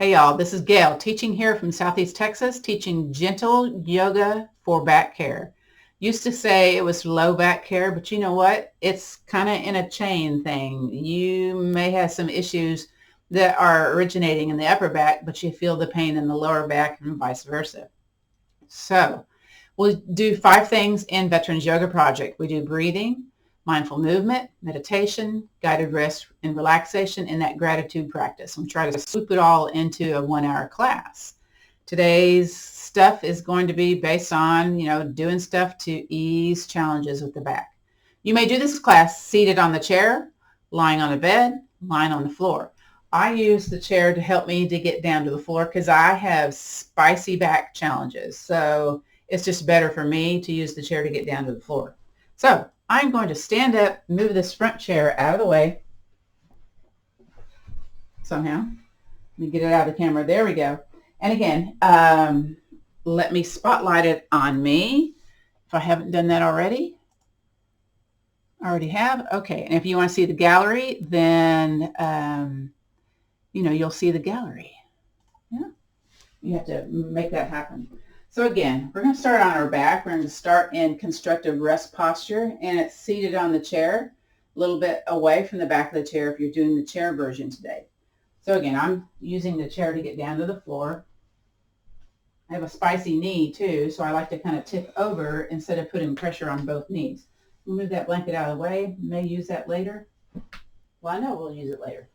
Hey y'all, this is Gail teaching here from Southeast Texas, teaching gentle yoga for back care. Used to say it was low back care, but you know what? It's kind of in a chain thing. You may have some issues that are originating in the upper back, but you feel the pain in the lower back and vice versa. So we'll do 5 things in Veterans Yoga Project. We do breathing, mindful movement, meditation, guided rest, and relaxation, and that gratitude practice. I'm trying to swoop it all into a 1-hour class. Today's stuff is going to be based on, doing stuff to ease challenges with the back. You may do this class seated on the chair, lying on the bed, lying on the floor. I use the chair to help me to get down to the floor because I have spicy back challenges. So it's just better for me to use the chair to get down to the floor. So I'm going to stand up, move this front chair out of the way somehow. Let me get it out of the camera. There we go. And again, let me spotlight it on me if I haven't done that already. I already have. Okay. And if you want to see the gallery, then, you'll see the gallery. Yeah. You have to make that happen. So again, we're going to start on our back. We're going to start in constructive rest posture, and it's seated on the chair, a little bit away from the back of the chair if you're doing the chair version today. So again, I'm using the chair to get down to the floor. I have a spicy knee too, so I like to kind of tip over instead of putting pressure on both knees. We'll move that blanket out of the way. May use that later. Well, I know we'll use it later.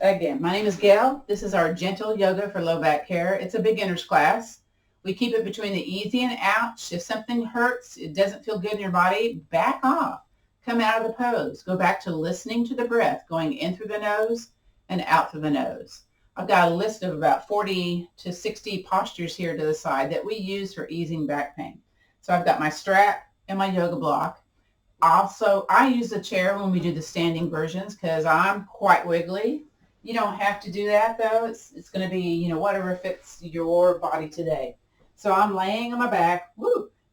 Again, my name is Gail. This is our gentle yoga for low back care. It's a beginner's class. We keep it between the easy and ouch. If something hurts, it doesn't feel good in your body, back off. Come out of the pose. Go back to listening to the breath, going in through the nose and out through the nose. I've got a list of about 40 to 60 postures here to the side that we use for easing back pain. So I've got my strap and my yoga block. Also, I use the chair when we do the standing versions because I'm quite wiggly. You don't have to do that though. It's going to be, whatever fits your body today. So I'm laying on my back,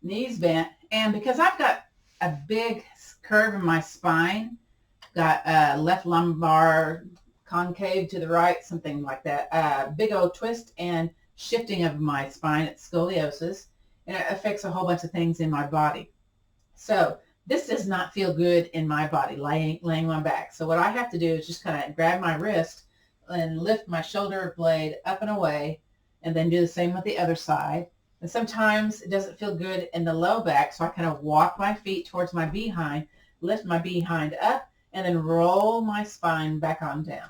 knees bent. And because I've got a big curve in my spine, got left lumbar concave to the right, something like that, big old twist and shifting of my spine, it's scoliosis, and it affects a whole bunch of things in my body. So this does not feel good in my body, laying on my back. So what I have to do is just kind of grab my wrist and lift my shoulder blade up and away, and then do the same with the other side. And sometimes it doesn't feel good in the low back, so I kind of walk my feet towards my behind, lift my behind up, and then roll my spine back on down.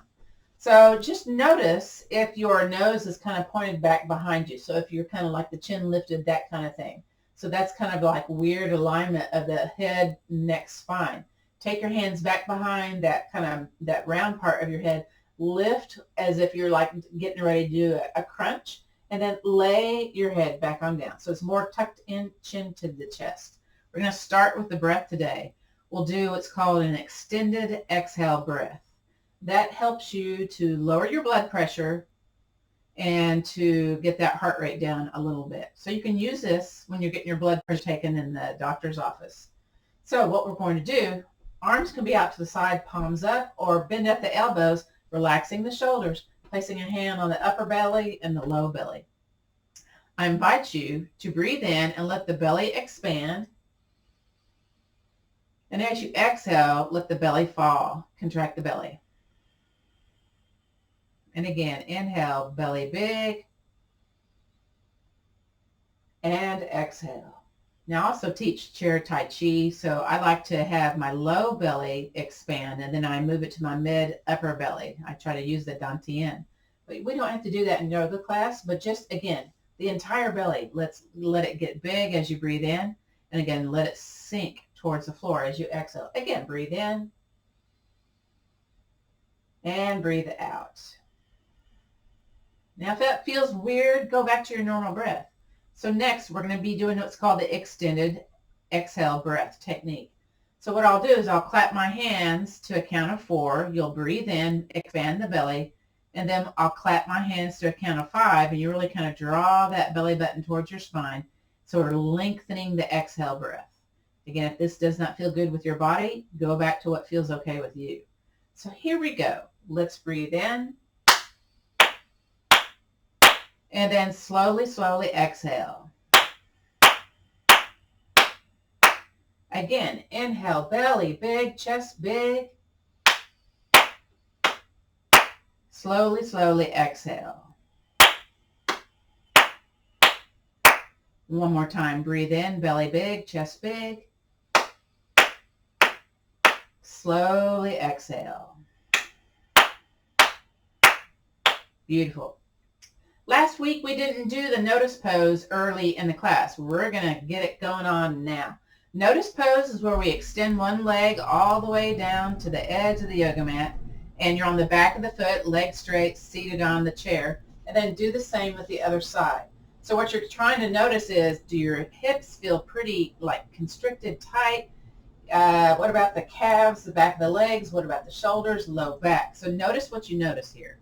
So just notice if your nose is kind of pointed back behind you. So if you're kind of like the chin lifted, that kind of thing. So that's kind of like weird alignment of the head, neck, spine. Take your hands back behind that round part of your head. Lift as if you're like getting ready to do a crunch, and then lay your head back on down. So it's more tucked in, chin to the chest. We're going to start with the breath today. We'll do what's called an extended exhale breath. That helps you to lower your blood pressure and to get that heart rate down a little bit. So you can use this when you're getting your blood pressure taken in the doctor's office. So what we're going to do, arms can be out to the side, palms up, or bend at the elbows, relaxing the shoulders, placing a hand on the upper belly and the low belly. I invite you to breathe in and let the belly expand. And as you exhale, let the belly fall, contract the belly. And again, inhale, belly big, and exhale. Now I also teach chair Tai Chi, so I like to have my low belly expand, and then I move it to my mid upper belly. I try to use the dantian. But we don't have to do that in yoga class, but just, again, the entire belly. Let it get big as you breathe in, and again, let it sink towards the floor as you exhale. Again, breathe in, and breathe out. Now, if that feels weird, go back to your normal breath. So next, we're going to be doing what's called the extended exhale breath technique. So what I'll do is I'll clap my hands to a count of 4. You'll breathe in, expand the belly, and then I'll clap my hands to a count of 5, and you really kind of draw that belly button towards your spine. So we're lengthening the exhale breath. Again, if this does not feel good with your body, go back to what feels okay with you. So here we go. Let's breathe in. And then slowly, slowly exhale. Again, inhale, belly big, chest big. Slowly, slowly exhale. One more time. Breathe in, belly big, chest big. Slowly exhale. Beautiful. Last week we didn't do the notice pose early in the class. We're going to get it going on now. Notice pose is where we extend one leg all the way down to the edge of the yoga mat, and you're on the back of the foot, leg straight, seated on the chair, and then do the same with the other side. So what you're trying to notice is, do your hips feel pretty like constricted, tight? What about the calves, the back of the legs? What about the shoulders, low back? So notice what you notice here.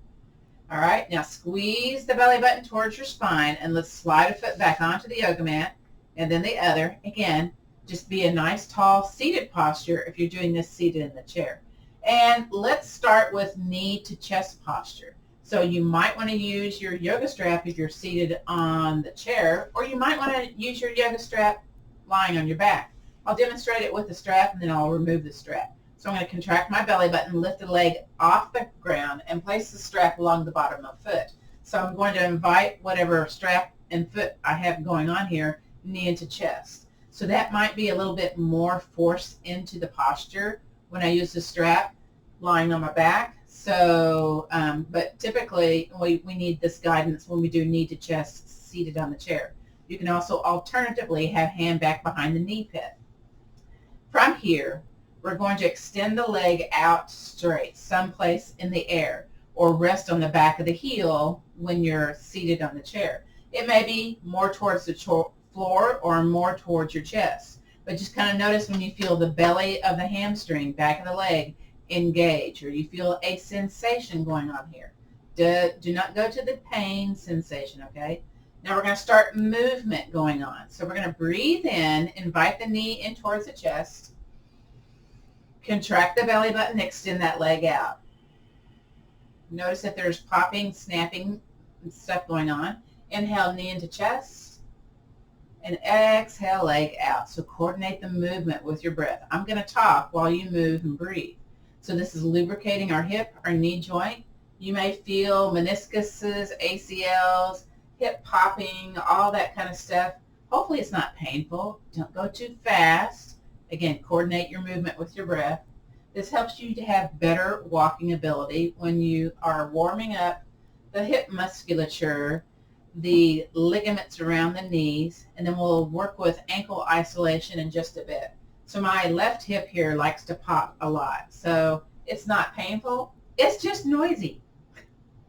All right, now squeeze the belly button towards your spine, and let's slide a foot back onto the yoga mat, and then the other. Again, just be a nice, tall, seated posture if you're doing this seated in the chair. And let's start with knee to chest posture. So you might want to use your yoga strap if you're seated on the chair, or you might want to use your yoga strap lying on your back. I'll demonstrate it with the strap, and then I'll remove the strap. So I'm going to contract my belly button, lift the leg off the ground, and place the strap along the bottom of the foot. So I'm going to invite whatever strap and foot I have going on here, knee into chest. So that might be a little bit more force into the posture when I use the strap lying on my back. So, but typically we need this guidance when we do knee to chest seated on the chair. You can also alternatively have hand back behind the knee pit. From here, we're going to extend the leg out straight, someplace in the air, or rest on the back of the heel when you're seated on the chair. It may be more towards the floor or more towards your chest, but just kind of notice when you feel the belly of the hamstring, back of the leg, engage, or you feel a sensation going on here. Do not go to the pain sensation, okay? Now we're going to start movement going on. So we're going to breathe in, invite the knee in towards the chest, contract the belly button, extend that leg out. Notice if there's popping, snapping stuff going on. Inhale, knee into chest, and exhale, leg out. So coordinate the movement with your breath. I'm going to talk while you move and breathe. So this is lubricating our hip, our knee joint. You may feel meniscuses, ACLs, hip popping, all that kind of stuff. Hopefully it's not painful. Don't go too fast. Again, coordinate your movement with your breath. This helps you to have better walking ability when you are warming up the hip musculature, the ligaments around the knees, and then we'll work with ankle isolation in just a bit. So my left hip here likes to pop a lot. So it's not painful. It's just noisy.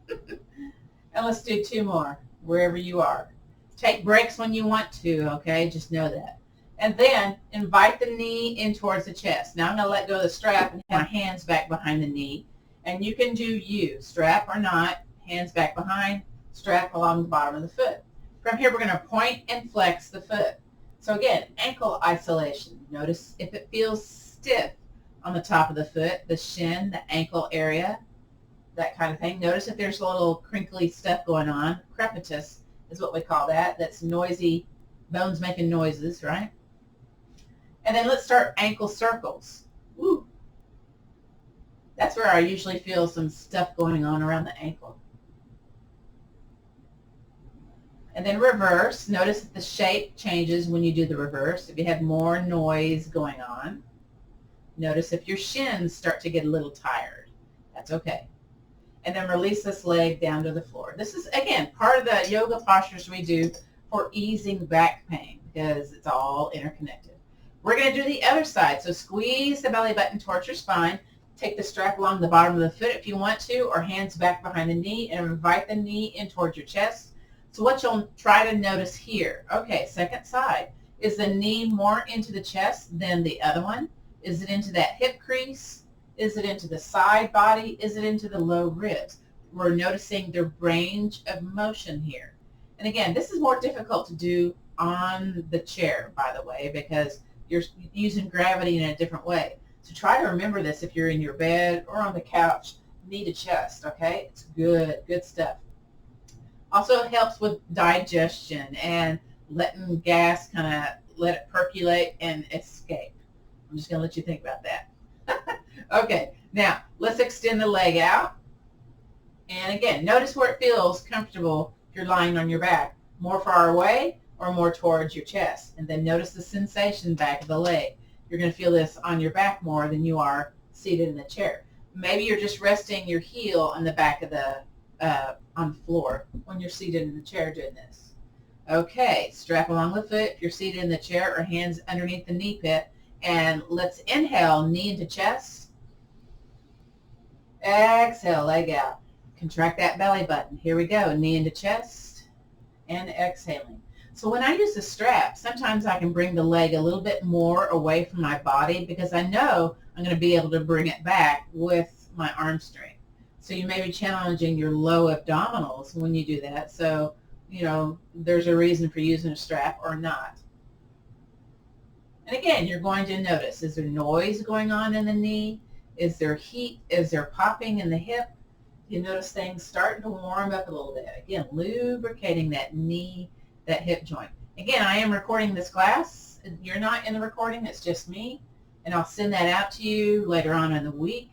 And let's do two more wherever you are. Take breaks when you want to, okay? Just know that. And then invite the knee in towards the chest. Now I'm going to let go of the strap and have my hands back behind the knee. And you can do you, strap or not, hands back behind, strap along the bottom of the foot. From here, we're going to point and flex the foot. So again, ankle isolation. Notice if it feels stiff on the top of the foot, the shin, the ankle area, that kind of thing. Notice if there's a little crinkly stuff going on. Crepitus is what we call that. That's noisy, bones making noises, right? And then let's start ankle circles. Woo. That's where I usually feel some stuff going on around the ankle. And then reverse. Notice that the shape changes when you do the reverse. If you have more noise going on. Notice if your shins start to get a little tired. That's okay. And then release this leg down to the floor. This is, again, part of the yoga postures we do for easing back pain because it's all interconnected. We're going to do the other side. So squeeze the belly button towards your spine. Take the strap along the bottom of the foot if you want to, or hands back behind the knee, and invite the knee in towards your chest. So what you'll try to notice here, okay, second side, is the knee more into the chest than the other one? Is it into that hip crease? Is it into the side body? Is it into the low ribs? We're noticing the range of motion here. And again, this is more difficult to do on the chair, by the way, because you're using gravity in a different way. So try to remember this if you're in your bed or on the couch, knee to chest, okay? It's good, good stuff. Also helps with digestion and letting gas kind of let it percolate and escape. I'm just going to let you think about that. Okay, now let's extend the leg out. And again, notice where it feels comfortable if you're lying on your back, more far away or more towards your chest. And then notice the sensation back of the leg. You're going to feel this on your back more than you are seated in the chair. Maybe you're just resting your heel on the back of the on the floor when you're seated in the chair doing this. Okay, strap along the foot if you're seated in the chair or hands underneath the knee pit. And let's inhale, knee into chest. Exhale, leg out. Contract that belly button. Here we go, knee into chest and exhaling. So when I use the strap, sometimes I can bring the leg a little bit more away from my body because I know I'm going to be able to bring it back with my arm strength. So you may be challenging your low abdominals when you do that. So, you know, there's a reason for using a strap or not. And again, you're going to notice, is there noise going on in the knee? Is there heat? Is there popping in the hip? You notice things starting to warm up a little bit. Again, lubricating that knee, that hip joint. Again, I am recording this class. You're not in the recording, it's just me. And I'll send that out to you later on in the week.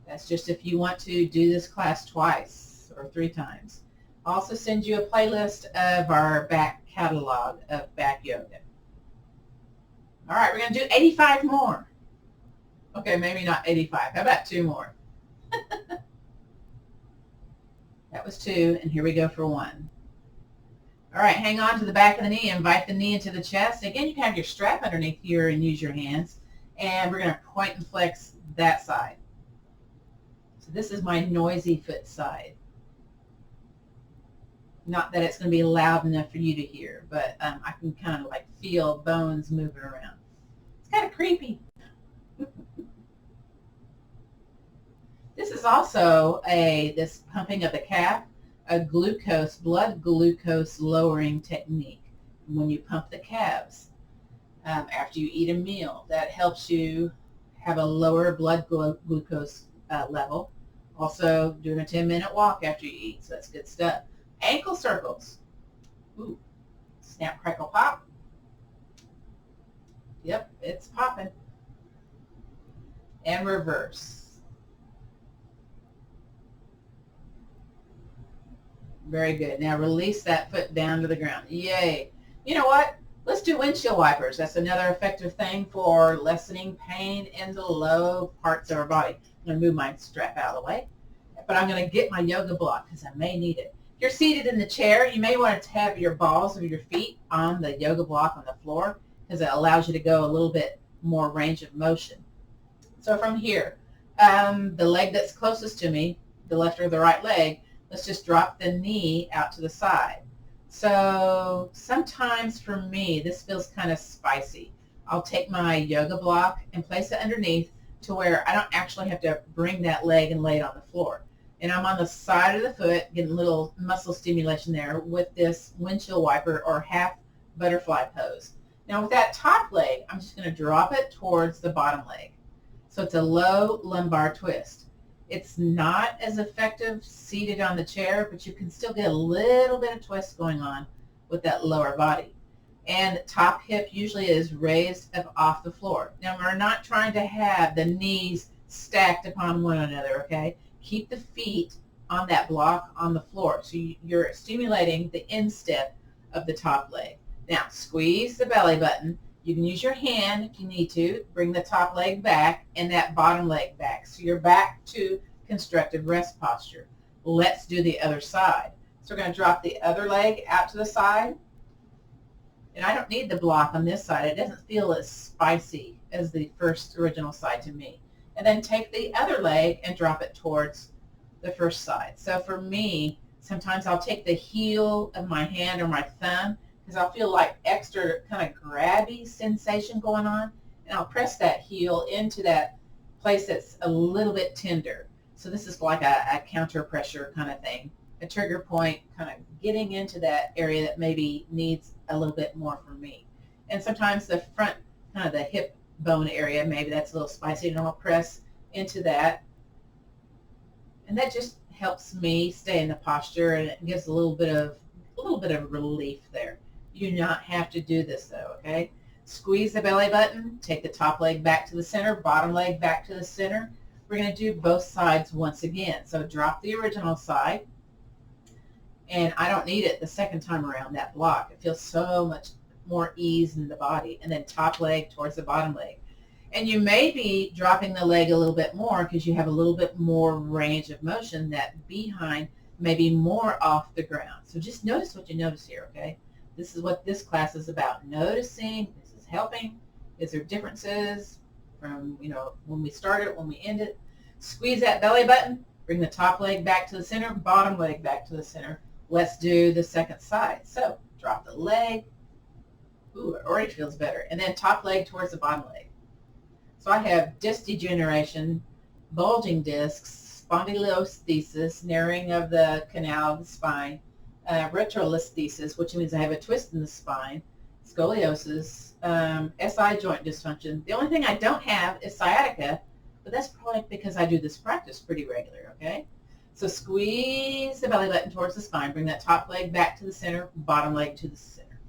That's just if you want to do this class twice or 3 times. I'll also send you a playlist of our back catalog of back yoga. All right, we're going to do 85 more. Okay, maybe not 85. How about 2 more? That was 2, and here we go for 1. All right, hang on to the back of the knee. Invite the knee into the chest. Again, you can have your strap underneath here and use your hands. And we're going to point and flex that side. So this is my noisy foot side. Not that it's going to be loud enough for you to hear, but I can kind of like feel bones moving around. It's kind of creepy. This is also this pumping of the calf, a blood glucose lowering technique. When you pump the calves after you eat a meal, that helps you have a lower blood glucose level. Also, doing a 10-minute walk after you eat, so that's good stuff. Ankle circles. Ooh, snap, crackle, pop. Yep, it's popping. And reverse. Very good. Now release that foot down to the ground. Yay. You know what? Let's do windshield wipers. That's another effective thing for lessening pain in the low parts of our body. I'm going to move my strap out of the way, but I'm going to get my yoga block because I may need it. If you're seated in the chair, you may want to have your balls of your feet on the yoga block on the floor because it allows you to go a little bit more range of motion. So from here, the leg that's closest to me, the left or the right leg, let's just drop the knee out to the side. So sometimes for me, this feels kind of spicy. I'll take my yoga block and place it underneath to where I don't actually have to bring that leg and lay it on the floor. And I'm on the side of the foot, getting a little muscle stimulation there with this windshield wiper or half butterfly pose. Now with that top leg, I'm just going to drop it towards the bottom leg. So it's a low lumbar twist. It's not as effective seated on the chair, but you can still get a little bit of twist going on with that lower body. And top hip usually is raised up off the floor. Now we're not trying to have the knees stacked upon one another, okay? Keep the feet on that block on the floor. So you're stimulating the instep of the top leg. Now squeeze the belly button. You can use your hand if you need to. Bring the top leg back and that bottom leg back. So you're back to constructive rest posture. Let's do the other side. So we're going to drop the other leg out to the side. And I don't need the block on this side. It doesn't feel as spicy as the first original side to me. And then take the other leg and drop it towards the first side. So for me, sometimes I'll take the heel of my hand or my thumb because I'll feel like extra kind of grabby sensation going on, and I'll press that heel into that place that's a little bit tender. So this is like a counter pressure kind of thing, a trigger point, kind of getting into that area that maybe needs a little bit more from me. And sometimes the front, kind of the hip bone area, maybe that's a little spicy, and I'll press into that. And that just helps me stay in the posture, and it gives a little bit of relief there. You do not have to do this though, okay? Squeeze the belly button, take the top leg back to the center, bottom leg back to the center. We're going to do both sides once again. So drop the original side, and I don't need it the second time around, that block. It feels so much more ease in the body. And then top leg towards the bottom leg. And you may be dropping the leg a little bit more because you have a little bit more range of motion. That behind may be more off the ground. So just notice what you notice here, okay? This is what this class is about. Noticing. This is helping. Is there differences from, when we start it, when we end it? Squeeze that belly button. Bring the top leg back to the center, bottom leg back to the center. Let's do the second side. So drop the leg. Ooh, it already feels better. And then top leg towards the bottom leg. So I have disc degeneration, bulging discs, spondylolisthesis, narrowing of the canal of the spine, retrolisthesis, which means I have a twist in the spine, scoliosis, SI joint dysfunction. The only thing I don't have is sciatica, but that's probably because I do this practice pretty regular, okay? So squeeze the belly button towards the spine. Bring that top leg back to the center, bottom leg to the center.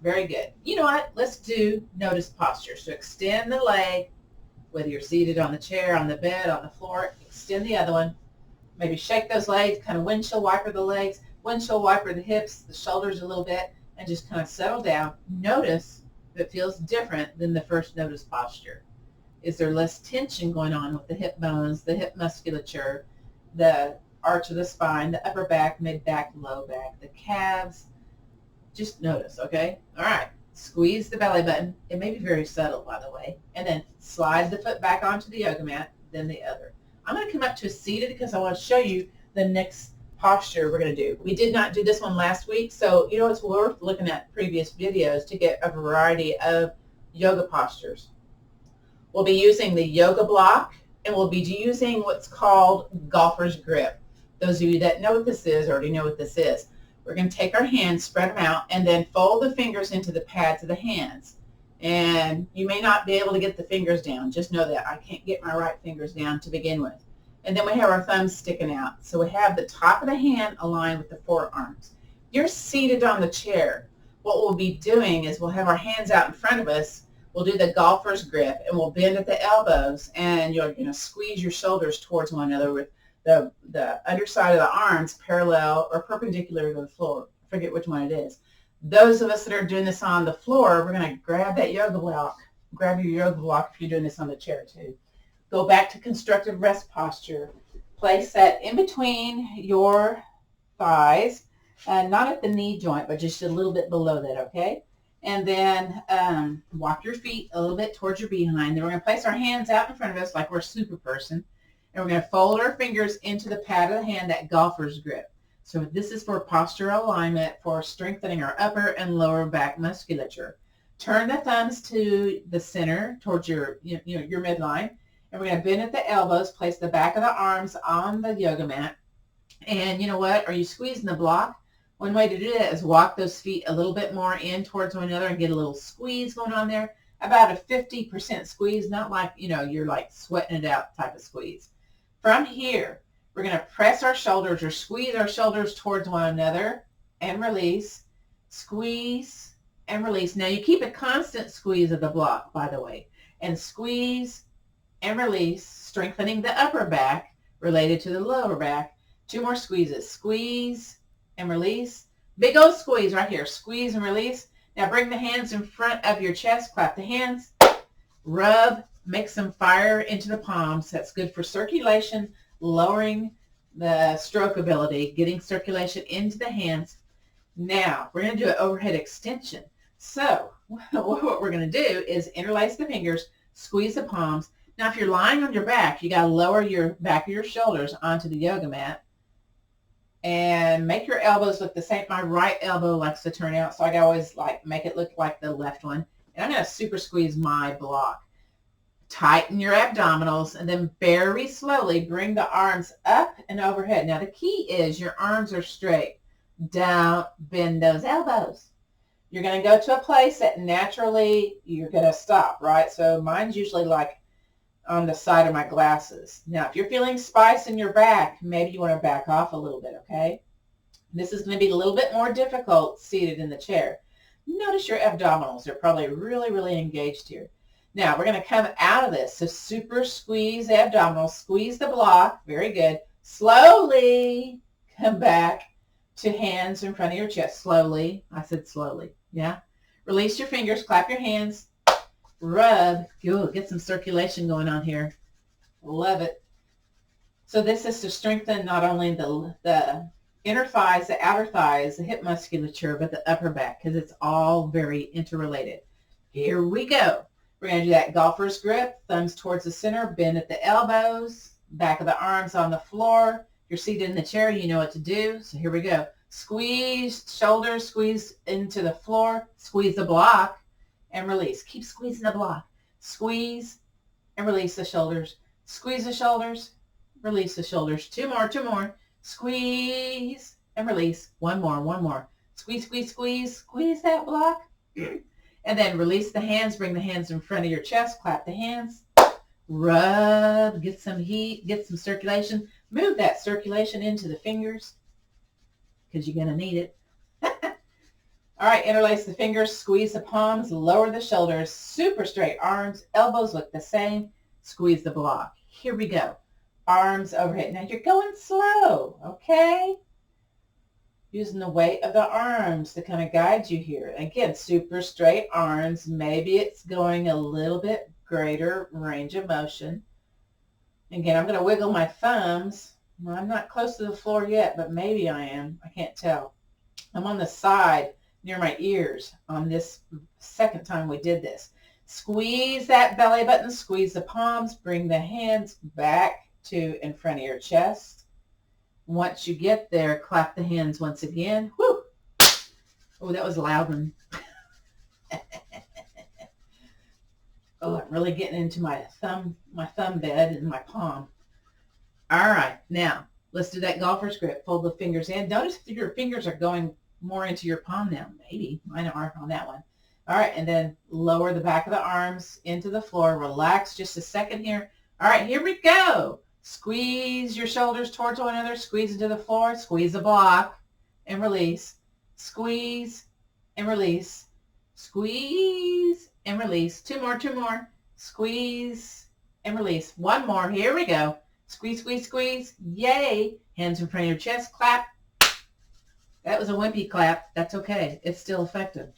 Very good. You know what? Let's do notice posture. So extend the leg, whether you're seated on the chair, on the bed, on the floor. Extend the other one. Maybe shake those legs, kind of windshield wiper the legs, windshield wiper the hips, the shoulders a little bit, and just kind of settle down. Notice if it feels different than the first notice posture. Is there less tension going on with the hip bones, the hip musculature, the arch of the spine, the upper back, mid back, low back, the calves? Just notice, okay? All right. Squeeze the belly button. It may be very subtle, by the way. And then slide the foot back onto the yoga mat, then the other. I'm going to come up to a seated because I want to show you the next posture we're going to do. We did not do this one last week, so it's worth looking at previous videos to get a variety of yoga postures. We'll be using the yoga block, and we'll be using what's called golfer's grip. Those of you that know what this is already know what this is. We're going to take our hands, spread them out, and then fold the fingers into the pads of the hands. And you may not be able to get the fingers down. Just know that I can't get my right fingers down to begin with. And then we have our thumbs sticking out. So we have the top of the hand aligned with the forearms. You're seated on the chair. What we'll be doing is we'll have our hands out in front of us. We'll do the golfer's grip, and we'll bend at the elbows, and you're going to squeeze your shoulders towards one another with the underside of the arms parallel or perpendicular to the floor. I forget which one it is. Those of us that are doing this on the floor, we're going to grab that yoga block. Grab your yoga block if you're doing this on the chair too. Go back to constructive rest posture. Place that in between your thighs, not at the knee joint, but just a little bit below that, okay? And then walk your feet a little bit towards your behind. Then we're going to place our hands out in front of us like we're a super person. And we're going to fold our fingers into the pad of the hand, that golfer's grip. So this is for postural alignment, for strengthening our upper and lower back musculature. Turn the thumbs to the center, towards your midline. And we're going to bend at the elbows, place the back of the arms on the yoga mat. And you know what? Are you squeezing the block? One way to do that is walk those feet a little bit more in towards one another and get a little squeeze going on there. About a 50% squeeze, not like, you're like sweating it out type of squeeze. From here, we're going to press our shoulders or squeeze our shoulders towards one another and release, squeeze and release. Now you keep a constant squeeze of the block, by the way, and squeeze and release, strengthening the upper back related to the lower back. 2 more squeezes, squeeze and release. Big old squeeze right here, squeeze and release. Now bring the hands in front of your chest, clap the hands, rub, make some fire into the palms. That's good for circulation, lowering the stroke ability, getting circulation into the hands. Now, we're going to do an overhead extension. So, what we're going to do is interlace the fingers, squeeze the palms. Now, if you're lying on your back, you got to lower your back of your shoulders onto the yoga mat and make your elbows look the same. My right elbow likes to turn out, so I always make it look like the left one. And I'm going to super squeeze my block. Tighten your abdominals, and then very slowly bring the arms up and overhead. Now the key is your arms are straight. Don't bend those elbows. You're going to go to a place that naturally you're going to stop, right? So mine's usually like on the side of my glasses. Now, if you're feeling spice in your back, maybe you want to back off a little bit, okay? This is going to be a little bit more difficult seated in the chair. Notice your abdominals. They're probably really, really engaged here. Now, we're going to come out of this. So super squeeze the abdominals. Squeeze the block. Very good. Slowly come back to hands in front of your chest. Slowly. I said slowly. Yeah? Release your fingers. Clap your hands. Rub. Ooh, get some circulation going on here. Love it. So this is to strengthen not only the inner thighs, the outer thighs, the hip musculature, but the upper back, because it's all very interrelated. Here we go. We're going to do that golfer's grip, thumbs towards the center, bend at the elbows, back of the arms on the floor. If you're seated in the chair, you know what to do. So here we go. Squeeze shoulders, squeeze into the floor, squeeze the block, and release. Keep squeezing the block. Squeeze and release the shoulders. Squeeze the shoulders, release the shoulders. Two more. Squeeze and release. One more. Squeeze, squeeze, squeeze. Squeeze that block. And then release the hands. Bring the hands in front of your chest. Clap the hands. Rub. Get some heat. Get some circulation. Move that circulation into the fingers because you're going to need it. All right, interlace the fingers, squeeze the palms, lower the shoulders, super straight arms, elbows look the same, squeeze the block. Here we go. Arms overhead. Now you're going slow, okay? Using the weight of the arms to kind of guide you here. Again, super straight arms. Maybe it's going a little bit greater range of motion. Again, I'm going to wiggle my thumbs. Well, I'm not close to the floor yet, but maybe I am. I can't tell. I'm on the side near my ears on this second time we did this. Squeeze that belly button, squeeze the palms, bring the hands back to in front of your chest. Once you get there, clap the hands once again. Woo! Oh, that was a loud one. Oh, I'm really getting into my thumb bed and my palm. All right, now let's do that golfer's grip. Fold the fingers in. Notice if your fingers are going more into your palm now. Maybe. Mine aren't on that one. All right, and then lower the back of the arms into the floor. Relax just a second here. All right, here we go. Squeeze your shoulders towards one another. Squeeze into the floor. Squeeze the block and release. Squeeze and release. Squeeze and release. Two more. Squeeze and release. One more. Here we go. Squeeze, squeeze, squeeze. Yay. Hands in front of your chest. Clap. That was a wimpy clap. That's okay. It's still effective.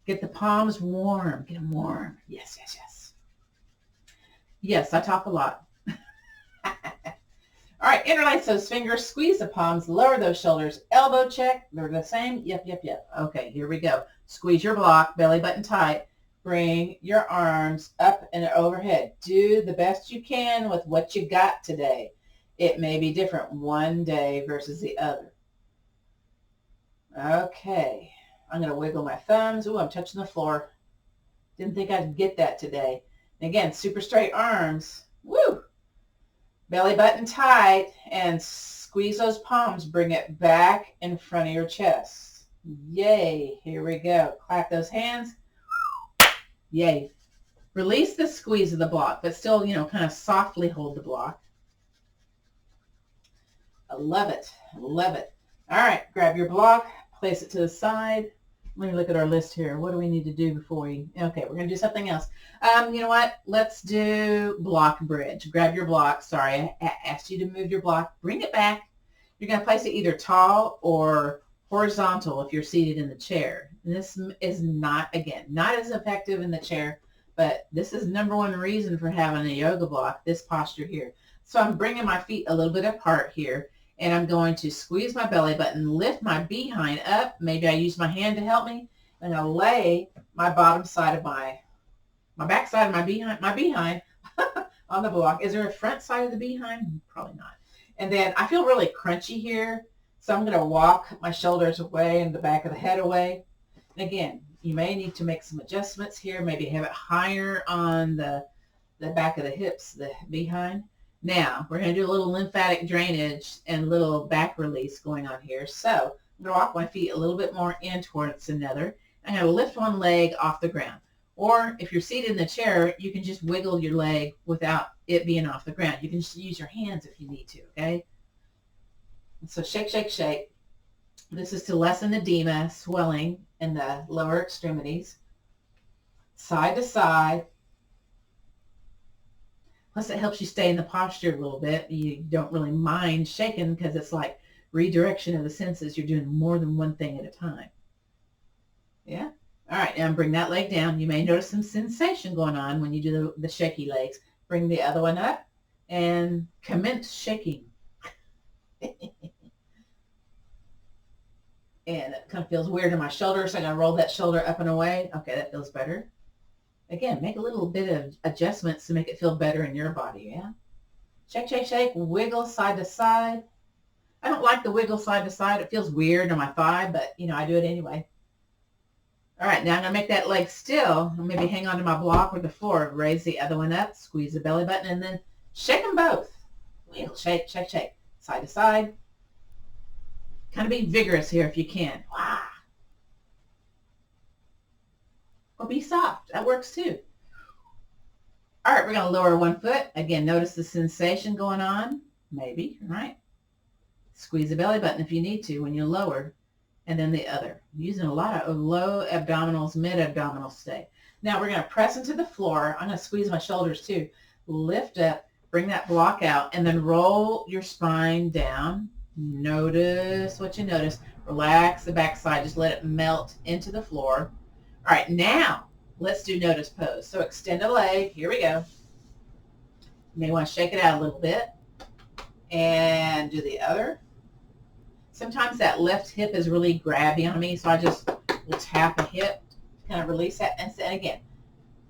Get the palms warm. Get them warm. Yes. Yes, I talk a lot. All right, interlace those fingers. Squeeze the palms. Lower those shoulders. Elbow check. They're the same. Yep. Okay, here we go. Squeeze your block. Belly button tight. Bring your arms up and overhead. Do the best you can with what you got today. It may be different one day versus the other. Okay, I'm going to wiggle my thumbs. Ooh, I'm touching the floor. Didn't think I'd get that today. And again, super straight arms. Woo! Belly button tight and squeeze those palms. Bring it back in front of your chest. Yay. Here we go. Clap those hands. Yay. Release the squeeze of the block, but still, kind of softly hold the block. I love it. All right, grab your block. Place it to the side. Let me look at our list here. What do we need to do before we... Okay, we're going to do something else. You know what? Let's do block bridge. Grab your block. Sorry, I asked you to move your block. Bring it back. You're going to place it either tall or horizontal if you're seated in the chair. And this is not as effective in the chair, but this is number one reason for having a yoga block, this posture here. So I'm bringing my feet a little bit apart here. And I'm going to squeeze my belly button, lift my behind up. Maybe I use my hand to help me. And I'll lay my bottom side of my back side of my behind on the block. Is there a front side of the behind? Probably not. And then I feel really crunchy here. So I'm going to walk my shoulders away and the back of the head away. And again, you may need to make some adjustments here. Maybe have it higher on the back of the hips, the behind. Now, we're going to do a little lymphatic drainage and a little back release going on here. So I'm going to walk my feet a little bit more in towards another. I'm going to lift one leg off the ground. Or if you're seated in the chair, you can just wiggle your leg without it being off the ground. You can just use your hands if you need to, okay? And so shake, shake, shake. This is to lessen edema, swelling in the lower extremities. Side to side. Plus it helps you stay in the posture a little bit. You don't really mind shaking because it's like redirection of the senses. You're doing more than one thing at a time. Yeah? All right, now bring that leg down. You may notice some sensation going on when you do the shaky legs. Bring the other one up and commence shaking. And it kind of feels weird in my shoulder, so I'm going to roll that shoulder up and away. Okay, that feels better. Again, make a little bit of adjustments to make it feel better in your body, yeah? Shake, shake, shake, wiggle side to side. I don't like the wiggle side to side. It feels weird on my thigh, but, you know, I do it anyway. All right, now I'm going to make that leg still. Maybe hang on to my block or the floor. Raise the other one up, squeeze the belly button, and then shake them both. Wiggle, shake, shake, shake. Side to side. Kind of be vigorous here if you can. Wow. Or be soft. That works too. All right, we're going to lower one foot. Again, notice the sensation going on. Maybe, right? Squeeze the belly button if you need to when you lower. And then the other. Using a lot of low abdominals, mid-abdominals stay. Now we're going to press into the floor. I'm going to squeeze my shoulders too. Lift up, bring that block out, and then roll your spine down. Notice what you notice. Relax the backside. Just let it melt into the floor. All right, now let's do notice pose. So extend a leg. Here we go. You may want to shake it out a little bit. And do the other. Sometimes that left hip is really grabby on me, so I just will tap a hip to kind of release that. And again,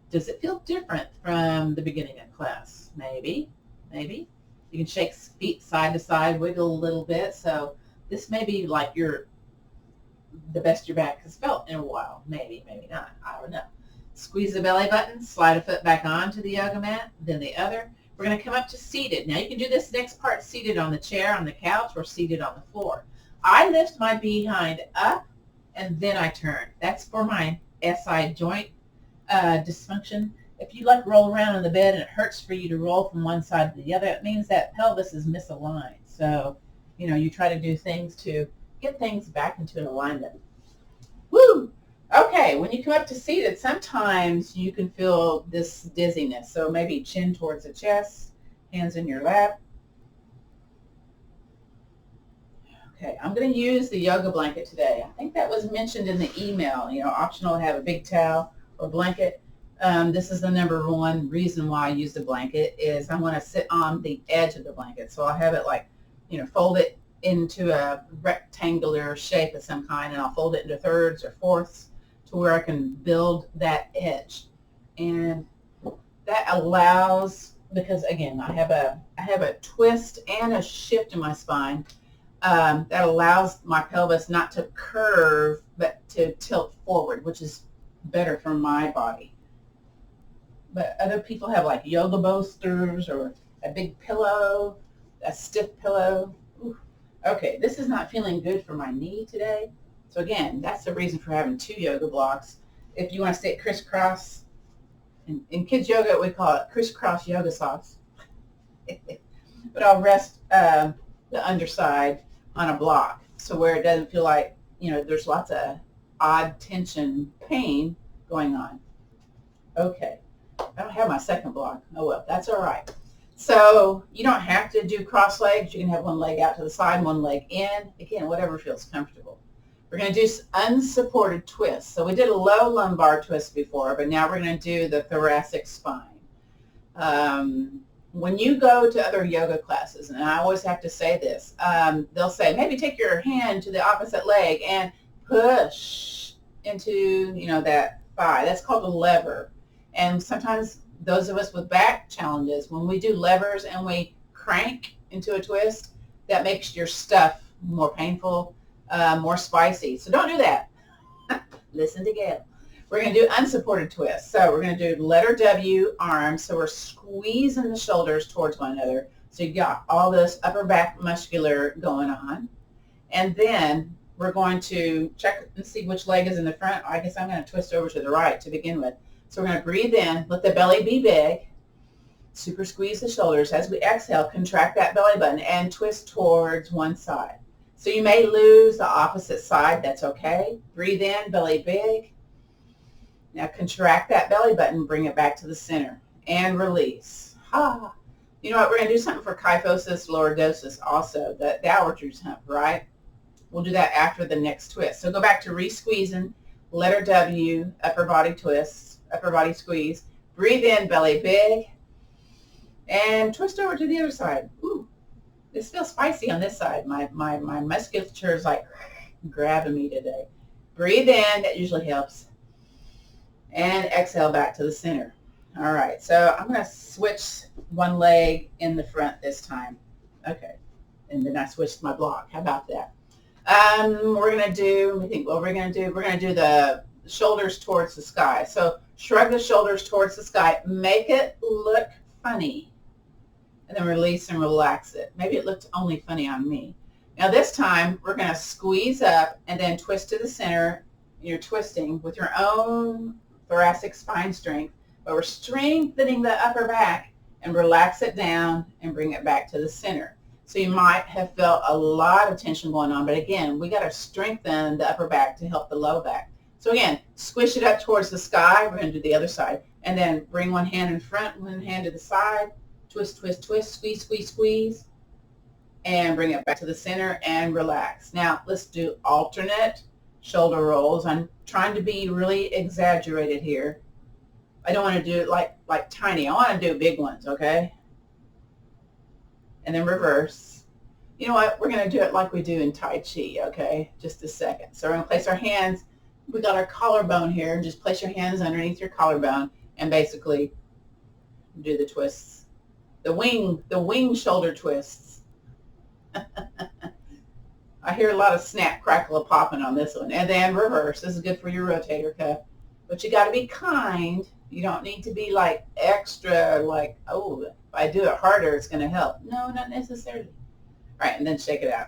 does it feel different from the beginning of class? Maybe, maybe. You can shake feet side to side, wiggle a little bit. So this may be like the best your back has felt in a while. Maybe, maybe not. I don't know. Squeeze the belly button, slide a foot back onto the yoga mat, then the other. We're going to come up to seated. Now you can do this next part seated on the chair, on the couch, or seated on the floor. I lift my behind up and then I turn. That's for my SI joint dysfunction. If you like roll around in the bed and it hurts for you to roll from one side to the other, it means that pelvis is misaligned. So, you know, you try to do things to get things back into an alignment. Woo! Okay, when you come up to seated, sometimes you can feel this dizziness. So maybe chin towards the chest, hands in your lap. Okay, I'm going to use the yoga blanket today. I think that was mentioned in the email, you know, optional to have a big towel or blanket. This is the number one reason why I use the blanket is I want to sit on the edge of the blanket. So I'll have it like, you know, fold it into a rectangular shape of some kind, and I'll fold it into thirds or fourths to where I can build that edge. And that allows, because again, I have a twist and a shift in my spine. That allows my pelvis not to curve, but to tilt forward, which is better for my body. But other people have like yoga bolsters or a big pillow, a stiff pillow. Ooh. Okay, this is not feeling good for my knee today. So again, that's the reason for having two yoga blocks. If you want to stay crisscross, in kids yoga, we call it crisscross yoga socks. But I'll rest the underside on a block, so where it doesn't feel like, you know, there's lots of odd tension, pain going on. Okay, I don't have my second block. Oh well, that's all right. So you don't have to do cross legs. You can have one leg out to the side, one leg in. Again, whatever feels comfortable. We're going to do unsupported twists. So we did a low lumbar twist before, but now we're going to do the thoracic spine. When you go to other yoga classes, and I always have to say this, they'll say, maybe take your hand to the opposite leg and push into, you know, that thigh. That's called a lever. And sometimes those of us with back challenges, when we do levers and we crank into a twist, that makes your stuff more painful, more spicy. So don't do that. Listen to Gail. We're going to do unsupported twists. So we're going to do letter W, arms. So we're squeezing the shoulders towards one another. So you got all this upper back muscular going on. And then we're going to check and see which leg is in the front. I guess I'm going to twist over to the right to begin with. So we're going to breathe in, let the belly be big, super squeeze the shoulders. As we exhale, contract that belly button and twist towards one side. So you may lose the opposite side, that's okay. Breathe in, belly big. Now contract that belly button, bring it back to the center and release. Ha. You know what, we're going to do something for kyphosis, lordosis also, the dowager's hump, right? We'll do that after the next twist. So go back to re-squeezing, letter W, upper body twist, upper body squeeze. Breathe in, belly big, and twist over to the other side. Ooh, this feels spicy on this side. My musculature is like grabbing me today. Breathe in, that usually helps. And exhale back to the center. All right, so I'm going to switch one leg in the front this time. Okay, and then I switched my block. How about that? We're going to do, let me think what we're going to do. We're going to do the shoulders towards the sky. So shrug the shoulders towards the sky. Make it look funny. And then release and relax it. Maybe it looked only funny on me. Now this time, we're going to squeeze up and then twist to the center. You're twisting with your own thoracic spine strength, but we're strengthening the upper back and relax it down and bring it back to the center. So you might have felt a lot of tension going on, but again, we got to strengthen the upper back to help the low back. So again, squish it up towards the sky. We're going to do the other side. And then bring one hand in front, one hand to the side. Twist, twist, twist, squeeze, squeeze, squeeze. And bring it back to the center and relax. Now, let's do alternate shoulder rolls. I'm trying to be really exaggerated here. I don't want to do it like tiny. I want to do big ones, okay? And then reverse. You know what? We're going to do it like we do in Tai Chi, okay? Just a second. So we're going to place our hands. We got our collarbone here. Just place your hands underneath your collarbone and basically do the twists. The wing shoulder twists. I hear a lot of snap, crackle, and popping on this one. And then reverse. This is good for your rotator cuff. But you got to be kind. You don't need to be like extra, like, oh, if I do it harder, it's going to help. No, not necessarily. All right, and then shake it out.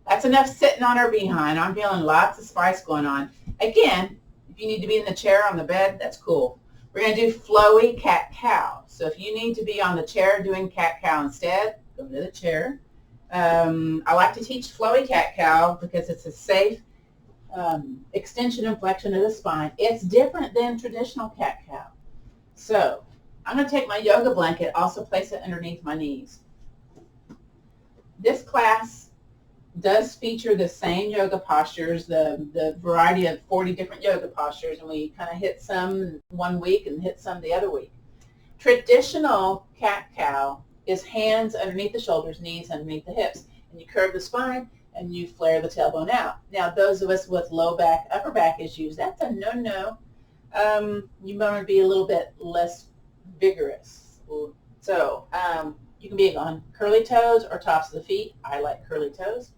That's enough sitting on our behind. I'm feeling lots of spice going on. Again, if you need to be in the chair on the bed, that's cool. We're going to do flowy cat-cow. So if you need to be on the chair doing cat-cow instead, go to the chair. I like to teach flowy cat-cow because it's a safe extension and flexion of the spine. It's different than traditional cat-cow. So I'm going to take my yoga blanket, also place it underneath my knees. This class does feature the same yoga postures, the variety of 40 different yoga postures, and we kind of hit some one week and hit some the other week. Traditional cat-cow is hands underneath the shoulders, knees underneath the hips, and you curve the spine and you flare the tailbone out. Now, those of us with low back, upper back issues, that's a no-no. You want to be a little bit less vigorous. So you can be on curly toes or tops of the feet. I like curly toes.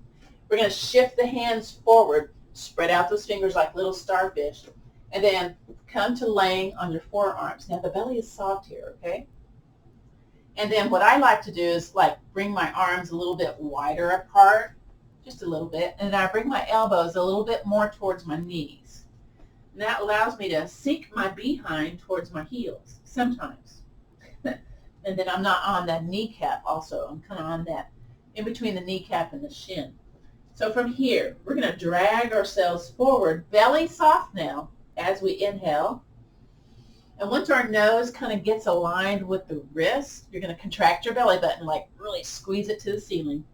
We're going to shift the hands forward, spread out those fingers like little starfish, and then come to laying on your forearms. Now, the belly is soft here, okay? And then what I like to do is like bring my arms a little bit wider apart, just a little bit, and then I bring my elbows a little bit more towards my knees. And that allows me to sink my behind towards my heels sometimes. And then I'm not on that kneecap also. I'm kind of on that in between the kneecap and the shin. So from here, we're going to drag ourselves forward, belly soft now as we inhale. And once our nose kind of gets aligned with the wrist, you're going to contract your belly button, like really squeeze it to the ceiling.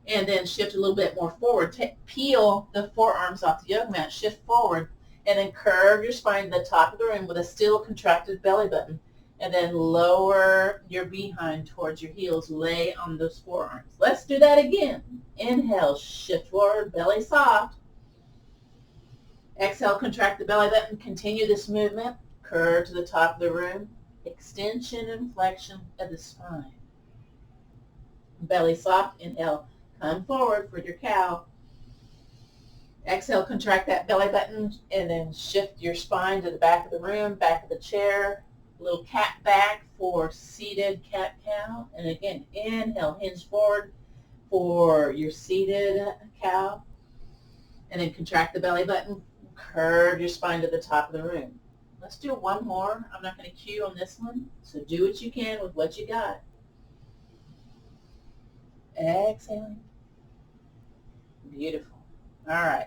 And then shift a little bit more forward. Peel the forearms off the yoga mat, shift forward, and then curve your spine to the top of the room with a still contracted belly button. And then lower your behind towards your heels. Lay on those forearms. Let's do that again. Inhale, shift forward, belly soft. Exhale, contract the belly button. Continue this movement. Curve to the top of the room. Extension and flexion of the spine. Belly soft. Inhale, come forward for your cow. Exhale, contract that belly button, and then shift your spine to the back of the room, back of the chair. Little cat back for seated cat-cow. And again, inhale, hinge forward for your seated cow. And then contract the belly button, curve your spine to the top of the room. Let's do one more. I'm not going to cue on this one, so do what you can with what you got. Exhaling. Beautiful. All right.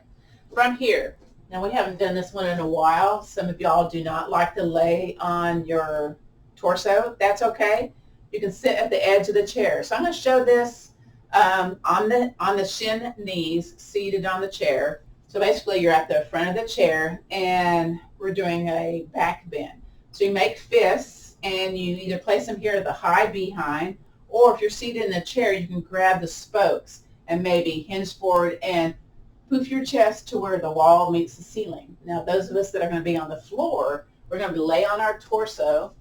From here, now we haven't done this one in a while. Some of y'all do not like to lay on your torso. That's okay. You can sit at the edge of the chair. So I'm going to show this on the shin knees, seated on the chair. So basically you're at the front of the chair and we're doing a back bend. So you make fists and you either place them here at the high behind, or if you're seated in the chair, you can grab the spokes and maybe hinge forward and poof your chest to where the wall meets the ceiling. Now those of us that are going to be on the floor, we're going to lay on our torso.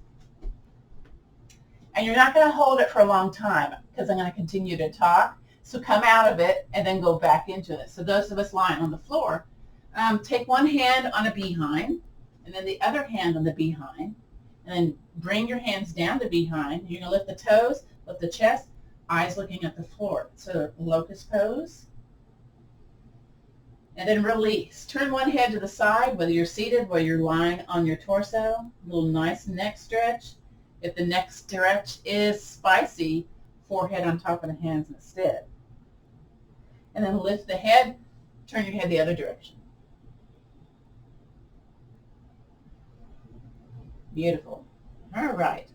And you're not going to hold it for a long time because I'm going to continue to talk. So come out of it and then go back into it. So those of us lying on the floor, take one hand on a behind and then the other hand on the behind. And then bring your hands down the behind. You're going to lift the toes, lift the chest, eyes looking at the floor. So locust pose. And then release. Turn one head to the side, whether you're seated, whether you're lying on your torso. A little nice neck stretch. If the neck stretch is spicy, forehead on top of the hands instead. And then lift the head, turn your head the other direction. Beautiful. All right.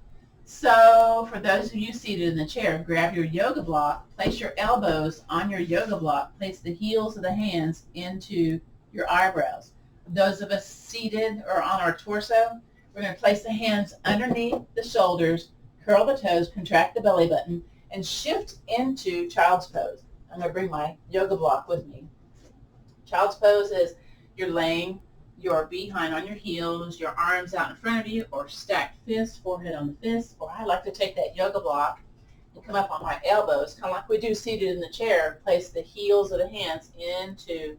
So for those of you seated in the chair, grab your yoga block, place your elbows on your yoga block, place the heels of the hands into your eyebrows. Those of us seated or on our torso, we're going to place the hands underneath the shoulders, curl the toes, contract the belly button, and shift into child's pose. I'm going to bring my yoga block with me. Child's pose is you're laying your behind on your heels, your arms out in front of you, or stacked fists, forehead on the fist, or I like to take that yoga block and come up on my elbows, kind of like we do seated in the chair, place the heels of the hands into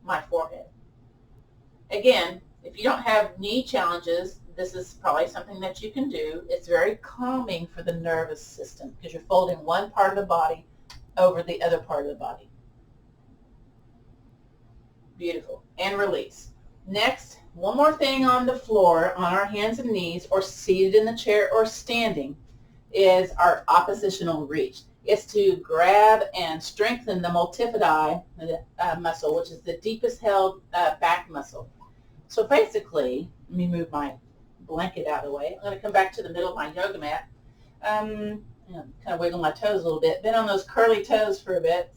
my forehead. Again, if you don't have knee challenges, this is probably something that you can do. It's very calming for the nervous system because you're folding one part of the body over the other part of the body. Beautiful. And release. Next, one more thing on the floor, on our hands and knees, or seated in the chair or standing, is our oppositional reach. It's to grab and strengthen the multifi muscle, which is the deepest held back muscle. So basically, let me move my blanket out of the way. I'm going to come back to the middle of my yoga mat. Kind of wiggle my toes a little bit. Bend on those curly toes for a bit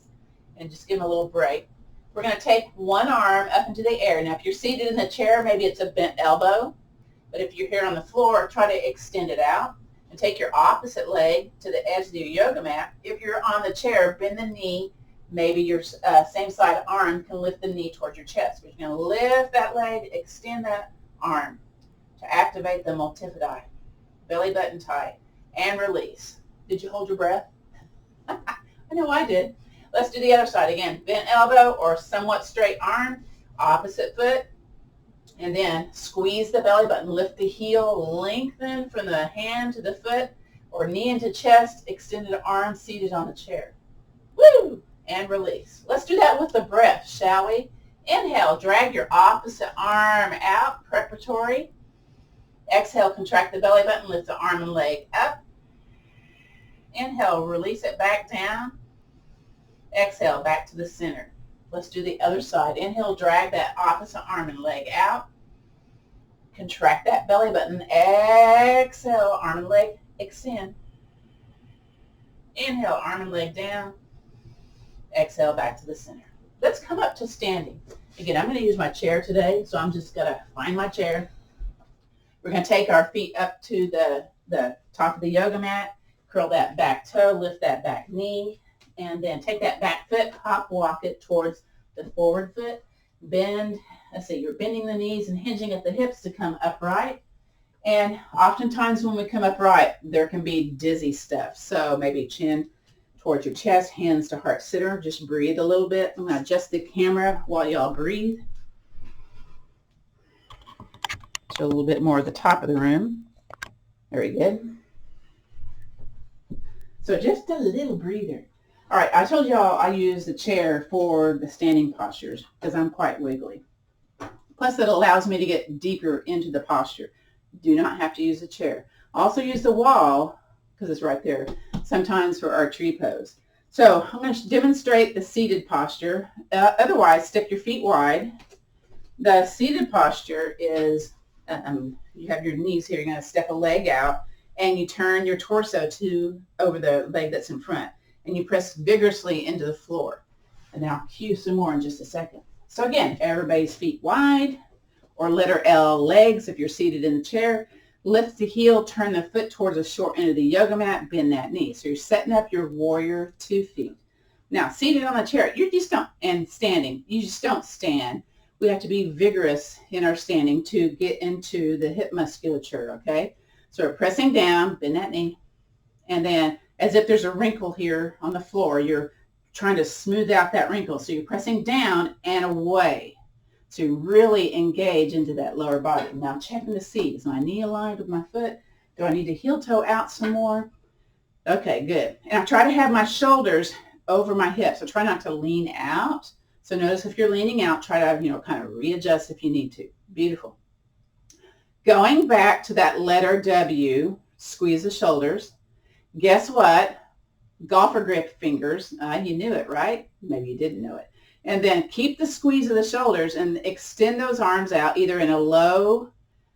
and just give them a little break. We're going to take one arm up into the air. Now, if you're seated in the chair, maybe it's a bent elbow. But if you're here on the floor, try to extend it out. And take your opposite leg to the edge of your yoga mat. If you're on the chair, bend the knee. Maybe your same side arm can lift the knee towards your chest. But you're going to lift that leg, extend that arm to activate the multifi. Belly button tight. And release. Did you hold your breath? I know I did. Let's do the other side again. Bent elbow or somewhat straight arm, opposite foot, and then squeeze the belly button. Lift the heel, lengthen from the hand to the foot, or knee into chest, extended arm, seated on the chair. Woo! And release. Let's do that with the breath, shall we? Inhale, drag your opposite arm out, preparatory. Exhale, contract the belly button, lift the arm and leg up. Inhale, release it back down. Exhale, back to the center. Let's do the other side. Inhale, drag that opposite arm and leg out. Contract that belly button. Exhale, arm and leg extend. Inhale, arm and leg down. Exhale, back to the center. Let's come up to standing. Again, I'm going to use my chair today, so I'm just going to find my chair. We're going to take our feet up to the top of the yoga mat. Curl that back toe, lift that back knee, and then take that back foot, hop walk it towards the forward foot. Bend, let's see, you're bending the knees and hinging at the hips to come upright. And oftentimes when we come upright, there can be dizzy stuff. So maybe chin towards your chest, hands to heart center. Just breathe a little bit. I'm going to adjust the camera while y'all breathe. So a little bit more at the top of the room. Very good. So just a little breather. All right, I told y'all I use the chair for the standing postures because I'm quite wiggly. Plus, it allows me to get deeper into the posture. Do not have to use a chair. Also use the wall, because it's right there, sometimes for our tree pose. So I'm going to demonstrate the seated posture. Otherwise, step your feet wide. The seated posture is, you have your knees here. You're going to step a leg out, and you turn your torso over the leg that's in front, and you press vigorously into the floor. And then I'll cue some more in just a second. So again, everybody's feet wide, or letter L, legs if you're seated in the chair. Lift the heel, turn the foot towards the short end of the yoga mat, bend that knee. So you're setting up your warrior 2 feet. Now, seated on the chair, you just don't, and standing, you just don't stand. We have to be vigorous in our standing to get into the hip musculature, okay? So we're pressing down, bend that knee, and then as if there's a wrinkle here on the floor, you're trying to smooth out that wrinkle. So you're pressing down and away to really engage into that lower body. Now checking to see, is my knee aligned with my foot? Do I need to heel toe out some more? Okay, good. And I try to have my shoulders over my hips. I try not to lean out. So notice if you're leaning out, try to, kind of readjust if you need to. Beautiful. Going back to that letter W, squeeze the shoulders. Guess what? Golfer grip fingers. You knew it, right? Maybe you didn't know it. And then keep the squeeze of the shoulders and extend those arms out either in a low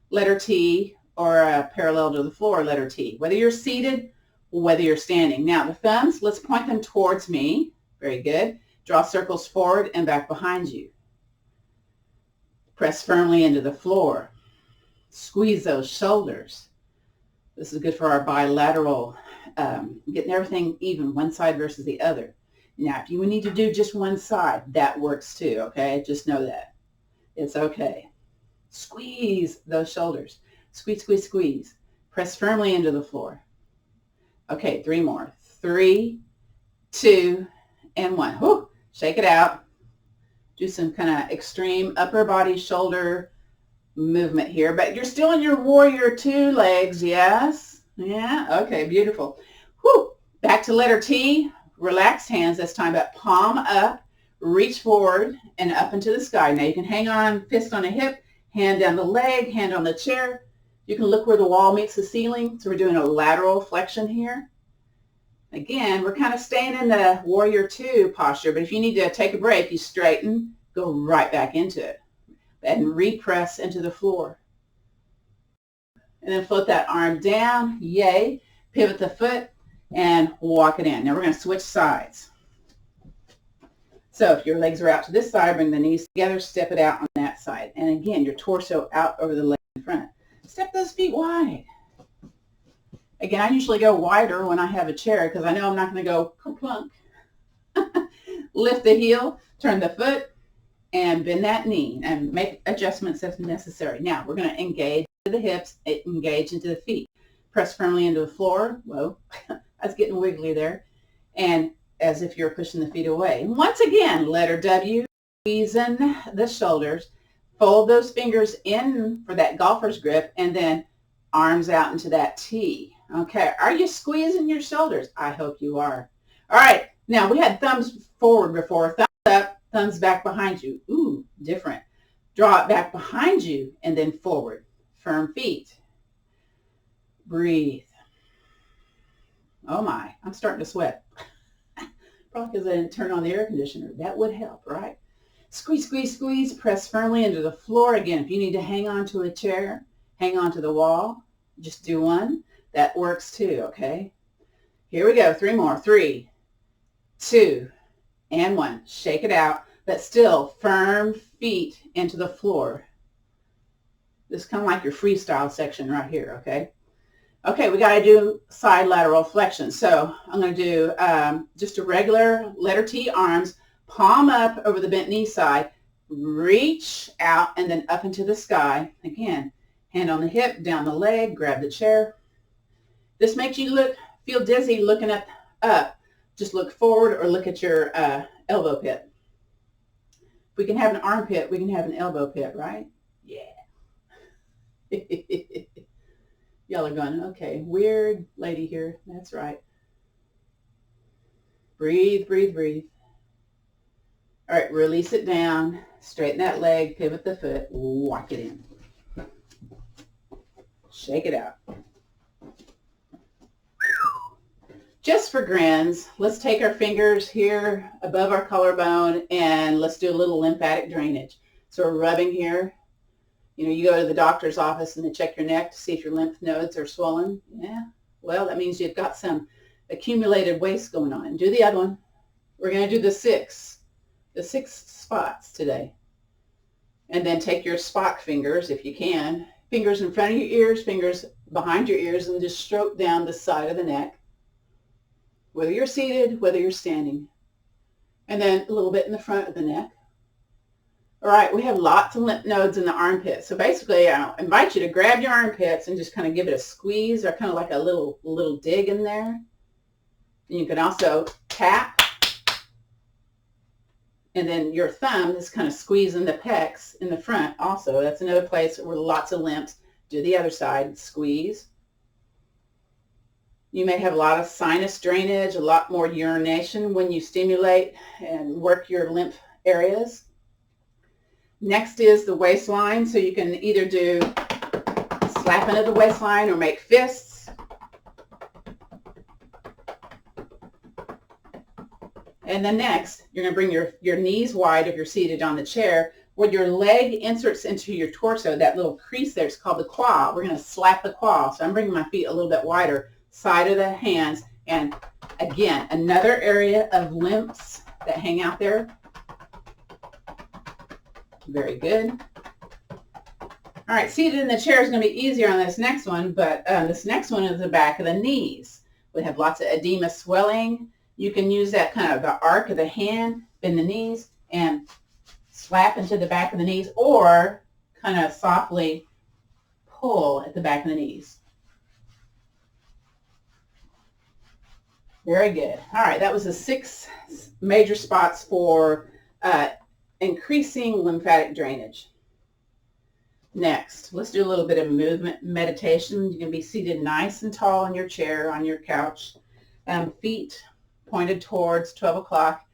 letter T or a parallel to the floor letter T, whether you're seated or whether you're standing. Now the thumbs, let's point them towards me. Very good. Draw circles forward and back behind you. Press firmly into the floor. Squeeze those shoulders. This is good for our bilateral, getting everything even, one side versus the other. Now, if you need to do just one side, that works too, okay? Just know that. It's okay. Squeeze those shoulders. Squeeze, squeeze, squeeze. Press firmly into the floor. Okay, 3 more. 3, 2, and 1. Whew. Shake it out. Do some kind of extreme upper body shoulder movement here, but you're still in your warrior 2 legs, yes? Yeah, okay, beautiful. Whew. Back to letter T. Relaxed hands this time, but palm up, reach forward and up into the sky. Now you can hang on, fist on a hip, hand down the leg, hand on the chair. You can look where the wall meets the ceiling. So we're doing a lateral flexion here. Again, we're kind of staying in the warrior 2 posture, but if you need to take a break, you straighten, go right back into it, and repress into the floor. And then float that arm down, yay, pivot the foot, and walk it in. Now we're going to switch sides. So if your legs are out to this side, bring the knees together, step it out on that side. And again, your torso out over the leg in front. Step those feet wide. Again, I usually go wider when I have a chair because I know I'm not going to go kerplunk. Lift the heel, turn the foot, and bend that knee and make adjustments if necessary. Now we're going to engage into the hips, engage into the feet. Press firmly into the floor. Whoa, I was getting wiggly there. And as if you're pushing the feet away. And once again, letter W, squeeze in the shoulders. Fold those fingers in for that golfer's grip and then arms out into that T. Okay, are you squeezing your shoulders? I hope you are. All right, now we had thumbs forward before. Thumbs up, thumbs back behind you. Ooh, different. Draw it back behind you and then forward. Firm feet. Breathe. Oh my, I'm starting to sweat. Probably because I didn't turn on the air conditioner. That would help, right? Squeeze, squeeze, squeeze. Press firmly into the floor. Again, if you need to hang on to a chair, hang on to the wall, just do one. That works too, okay? Here we go. 3 more. 3, 2, and 1. Shake it out, but still firm feet into the floor. This is kind of like your freestyle section right here, okay? Okay, we got to do side lateral flexion. So I'm going to do just a regular letter T arms, palm up over the bent knee side, reach out and then up into the sky. Again, hand on the hip, down the leg, grab the chair. This makes you feel dizzy looking up. Just look forward or look at your elbow pit. If we can have an armpit, we can have an elbow pit, right? Yeah. Y'all are going, okay, weird lady here. That's right. Breathe, breathe, breathe. All right, release it down, straighten that leg, pivot the foot, walk it in. Shake it out. Just for grins, let's take our fingers here above our collarbone and let's do a little lymphatic drainage. So we're rubbing here. You know, you go to the doctor's office and they check your neck to see if your lymph nodes are swollen. Yeah, well, that means you've got some accumulated waste going on. Do the other one. We're going to do the six spots today. And then take your Spock fingers, if you can, fingers in front of your ears, fingers behind your ears, and just stroke down the side of the neck. Whether you're seated, whether you're standing. And then a little bit in the front of the neck. All right, we have lots of lymph nodes in the armpits. So basically, I invite you to grab your armpits and just kind of give it a squeeze or kind of like a little dig in there. And you can also tap. And then your thumb is kind of squeezing the pecs in the front also. That's another place where lots of lymphs. Do the other side, squeeze. You may have a lot of sinus drainage, a lot more urination when you stimulate and work your lymph areas. Next is the waistline. So you can either do slap into the waistline or make fists. And then next, you're going to bring your knees wide if you're seated on the chair, where your leg inserts into your torso, that little crease there is called the quad. We're going to slap the quad. So I'm bringing my feet a little bit wider, side of the hands. And again, another area of lymphs that hang out there. Very good. All right, seated in the chair is going to be easier on this next one, but this next one is the back of the knees. We have lots of edema swelling. You can use that kind of the arc of the hand, bend the knees, and slap into the back of the knees, or kind of softly pull at the back of the knees. Very good. All right, that was the 6 major spots for increasing lymphatic drainage. Next, let's do a little bit of movement meditation. You can be seated nice and tall in your chair, on your couch, feet pointed towards 12 o'clock.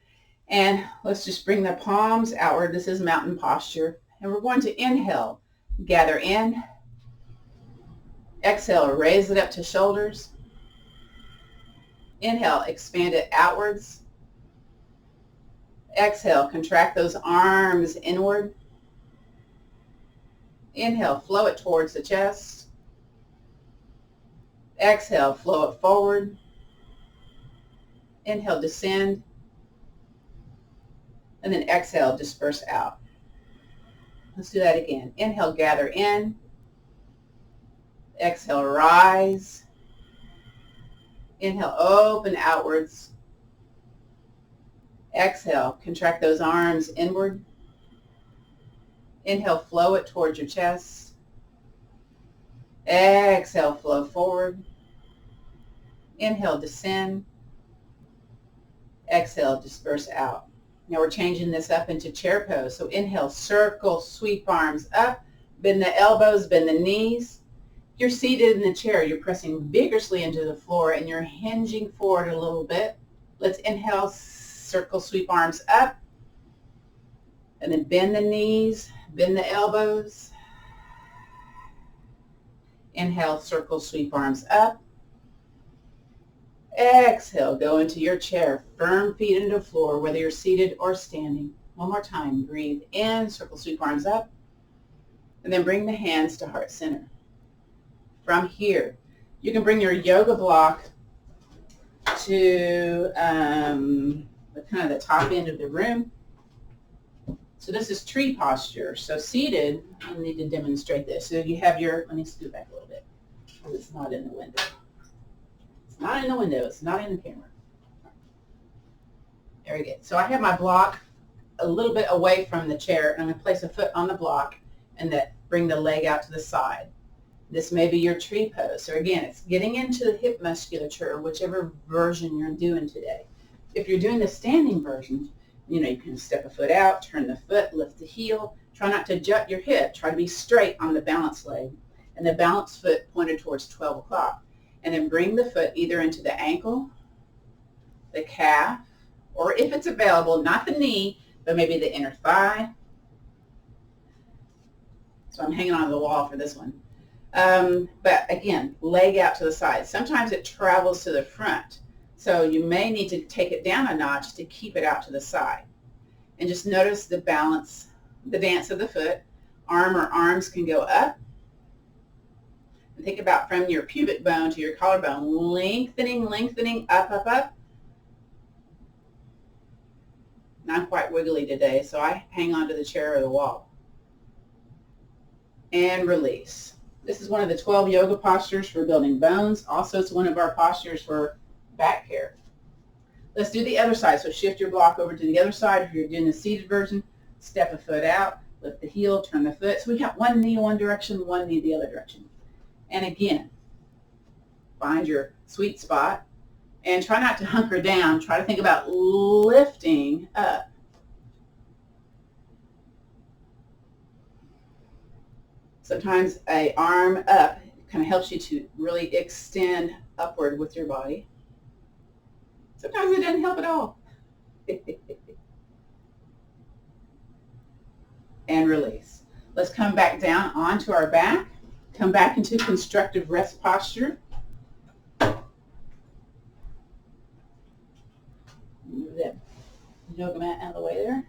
And let's just bring the palms outward. This is mountain posture. And we're going to inhale, gather in. Exhale, raise it up to shoulders. Inhale, expand it outwards. Exhale, contract those arms inward. Inhale, flow it towards the chest. Exhale, flow it forward. Inhale, descend. And then exhale, disperse out. Let's do that again. Inhale, gather in. Exhale, rise. Inhale, open outwards. Exhale, contract those arms inward. Inhale, flow it towards your chest. Exhale, flow forward. Inhale, descend. Exhale, disperse out. Now we're changing this up into chair pose. So inhale, circle, sweep arms up, bend the elbows, bend the knees. You're seated in the chair. You're pressing vigorously into the floor and you're hinging forward a little bit. Let's inhale, circle, sweep arms up, and then bend the knees, bend the elbows. Inhale, circle, sweep arms up. Exhale, go into your chair. Firm feet into the floor, whether you're seated or standing. One more time. Breathe in, circle, sweep arms up, and then bring the hands to heart center. From here, you can bring your yoga block to kind of the top end of the room. So this is tree posture. So seated, I need to demonstrate this. So you have your, let me scoot back a little bit, because it's not in the window. It's not in the window. It's not in the camera. There we go. So I have my block a little bit away from the chair, and I'm going to place a foot on the block and that bring the leg out to the side. This may be your tree pose. So again, it's getting into the hip musculature, whichever version you're doing today. If you're doing the standing version, you know, you can step a foot out, turn the foot, lift the heel. Try not to jut your hip. Try to be straight on the balanced leg. And the balanced foot pointed towards 12 o'clock. And then bring the foot either into the ankle, the calf, or if it's available, not the knee, but maybe the inner thigh. So I'm hanging on the wall for this one. But again, leg out to the side. Sometimes it travels to the front. So you may need to take it down a notch to keep it out to the side. And just notice the balance, the dance of the foot. Arm or arms can go up. And think about from your pubic bone to your collarbone, lengthening, lengthening, up, up, up. Not quite wiggly today, so I hang onto the chair or the wall. And release. This is one of the 12 yoga postures for building bones. Also, it's one of our postures for back care. Let's do the other side. So shift your block over to the other side. If you're doing the seated version, step a foot out, lift the heel, turn the foot. So we got one knee one direction, one knee the other direction. And again, find your sweet spot and try not to hunker down. Try to think about lifting up. Sometimes an arm up kind of helps you to really extend upward with your body. Sometimes it doesn't help at all. And release. Let's come back down onto our back. Come back into constructive rest posture. Move that yoga mat out of the way there.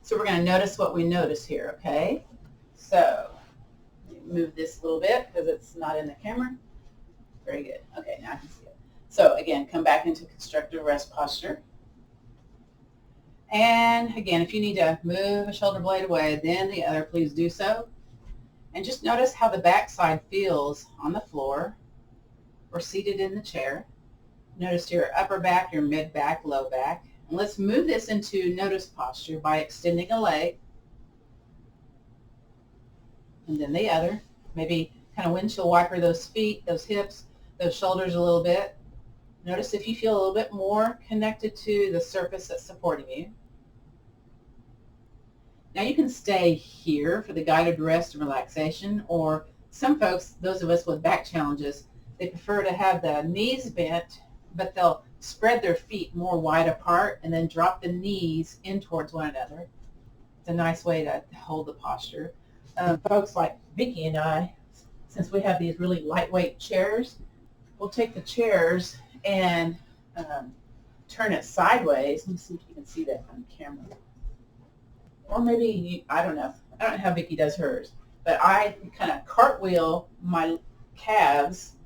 So we're going to notice what we notice here, okay? So move this a little bit because it's not in the camera. Very good. Okay, now I can see it. So again, come back into constructive rest posture. And again, if you need to move a shoulder blade away, then the other, please do so. And just notice how the back side feels on the floor or seated in the chair. Notice your upper back, your mid back, low back. And let's move this into notice posture by extending a leg. And then the other. Maybe kind of windshield wiper those feet, those hips, those shoulders a little bit. Notice if you feel a little bit more connected to the surface that's supporting you. Now you can stay here for the guided rest and relaxation, or some folks, those of us with back challenges, they prefer to have the knees bent, but they'll spread their feet more wide apart and then drop the knees in towards one another. It's a nice way to hold the posture. Folks like Vicki and I, since we have these really lightweight chairs, we'll take the chairs and turn it sideways. Let me see if you can see that on camera. Or maybe, I don't know. I don't know how Vicki does hers. But I kind of cartwheel my calves,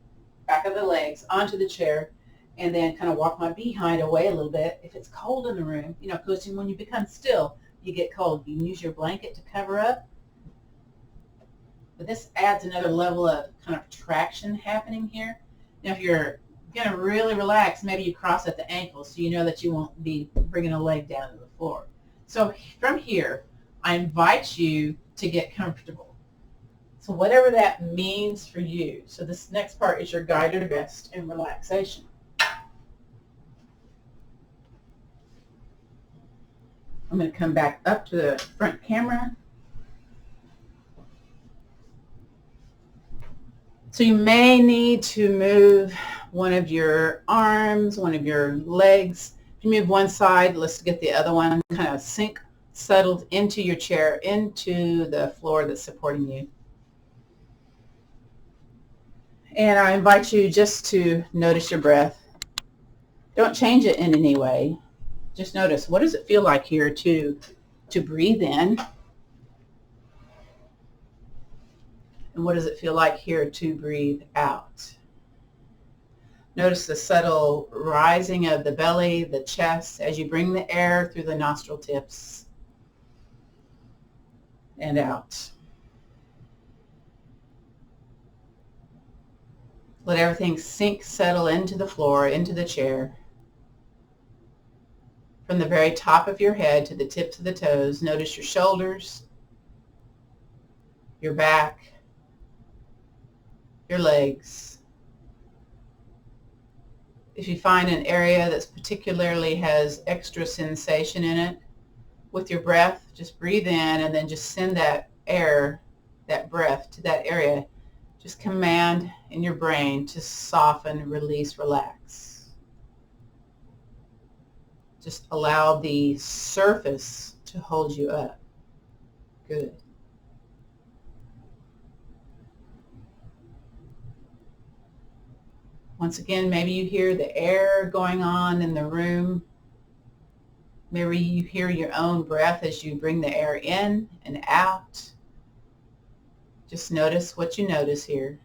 back of the legs, onto the chair, and then kind of walk my behind away a little bit. If it's cold in the room, you know, because when you become still, you get cold. You can use your blanket to cover up. But this adds another level of kind of traction happening here. Now, if you're going to really relax, maybe you cross at the ankles so you know that you won't be bringing a leg down to the floor. So from here, I invite you to get comfortable. So whatever that means for you. So this next part is your guided rest and relaxation. I'm going to come back up to the front camera. So you may need to move one of your arms, one of your legs. If you move one side, let's get the other one kind of sink, settled into your chair, into the floor that's supporting you. And I invite you just to notice your breath. Don't change it in any way. Just notice, what does it feel like here to breathe in? And what does it feel like here to breathe out? Notice the subtle rising of the belly, the chest, as you bring the air through the nostril tips and out. Let everything sink, settle into the floor, into the chair. From the very top of your head to the tips of the toes, notice your shoulders, your back, your legs. If you find an area that particularly has extra sensation in it, with your breath, just breathe in and then just send that air, that breath to that area. Just command in your brain to soften, release, relax. Just allow the surface to hold you up. Good. Once again, maybe you hear the air going on in the room. Maybe you hear your own breath as you bring the air in and out. Just notice what you notice here.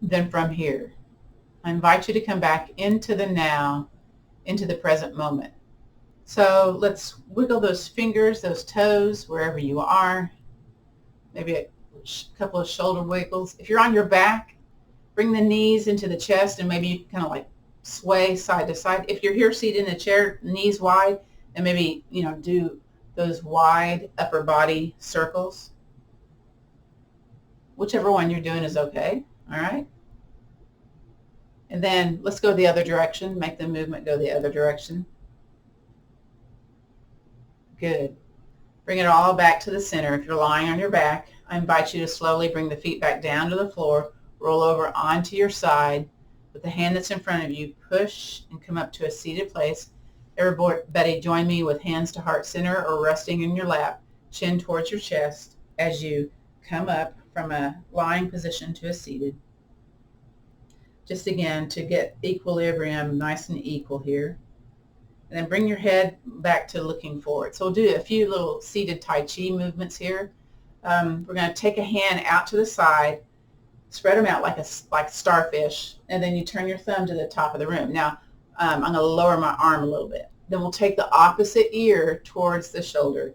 Then from here, I invite you to come back into the now, into the present moment. So let's wiggle those fingers, those toes, wherever you are. Maybe a couple of shoulder wiggles. If you're on your back, bring the knees into the chest and maybe you kind of like sway side to side. If you're here seated in a chair, knees wide, and maybe, do those wide upper body circles. Whichever one you're doing is okay, all right? And then let's go the other direction. Make the movement go the other direction. Good. Bring it all back to the center. If you're lying on your back, I invite you to slowly bring the feet back down to the floor, roll over onto your side. With the hand that's in front of you, push and come up to a seated place. Everybody join me with hands to heart center or resting in your lap, chin towards your chest as you come up from a lying position to a seated. Just again, to get equilibrium nice and equal here. And then bring your head back to looking forward. So we'll do a few little seated Tai Chi movements here. We're going to take a hand out to the side, spread them out like starfish, and then you turn your thumb to the top of the room. Now, I'm going to lower my arm a little bit. Then we'll take the opposite ear towards the shoulder.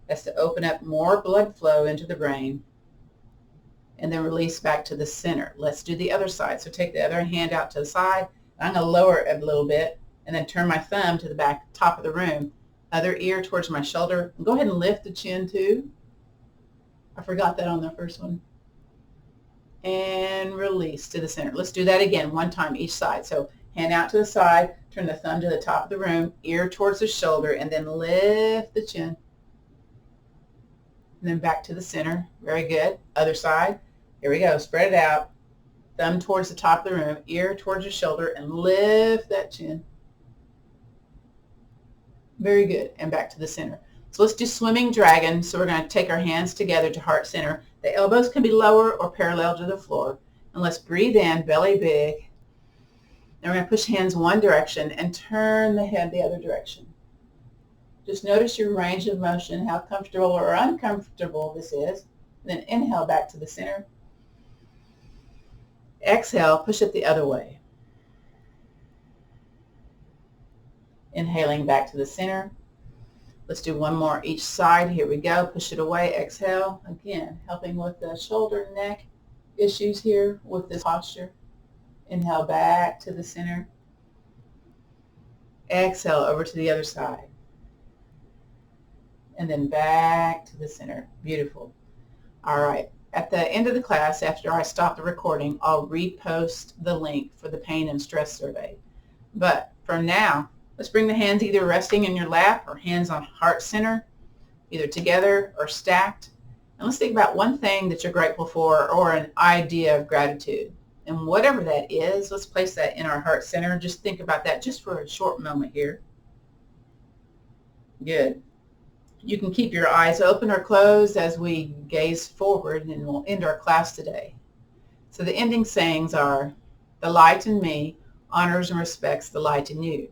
That's to open up more blood flow into the brain. And then release back to the center. Let's do the other side. So take the other hand out to the side. I'm going to lower it a little bit and then turn my thumb to the back top of the room. Other ear towards my shoulder. And go ahead and lift the chin too. I forgot that on the first one. And release to the center. Let's do that again, one time each side. So hand out to the side, turn the thumb to the top of the room, ear towards the shoulder, and then lift the chin. And then back to the center. Very good. Other side. Here we go. Spread it out. Thumb towards the top of the room, ear towards your shoulder, and lift that chin. Very good. And back to the center. So let's do swimming dragon. So we're going to take our hands together to heart center. The elbows can be lower or parallel to the floor. And let's breathe in, belly big. Then we're going to push hands one direction and turn the head the other direction. Just notice your range of motion, how comfortable or uncomfortable this is. Then inhale back to the center. Exhale, push it the other way. Inhaling back to the center. Let's do one more each side. Here we go. Push it away. Exhale. Again, helping with the shoulder, neck issues here with this posture. Inhale back to the center. Exhale over to the other side. And then back to the center. Beautiful. All right. At the end of the class, after I stop the recording, I'll repost the link for the pain and stress survey. But for now, let's bring the hands either resting in your lap or hands on heart center, either together or stacked. And let's think about one thing that you're grateful for or an idea of gratitude. And whatever that is, let's place that in our heart center. Just think about that just for a short moment here. Good. You can keep your eyes open or closed as we gaze forward, and we'll end our class today. So the ending sayings are, the light in me honors and respects the light in you.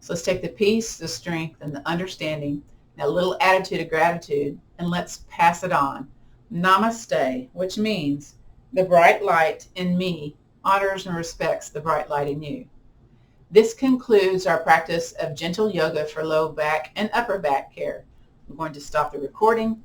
So let's take the peace, the strength, and the understanding, and a little attitude of gratitude, and let's pass it on. Namaste, which means the bright light in me honors and respects the bright light in you. This concludes our practice of gentle yoga for low back and upper back care. I'm going to stop the recording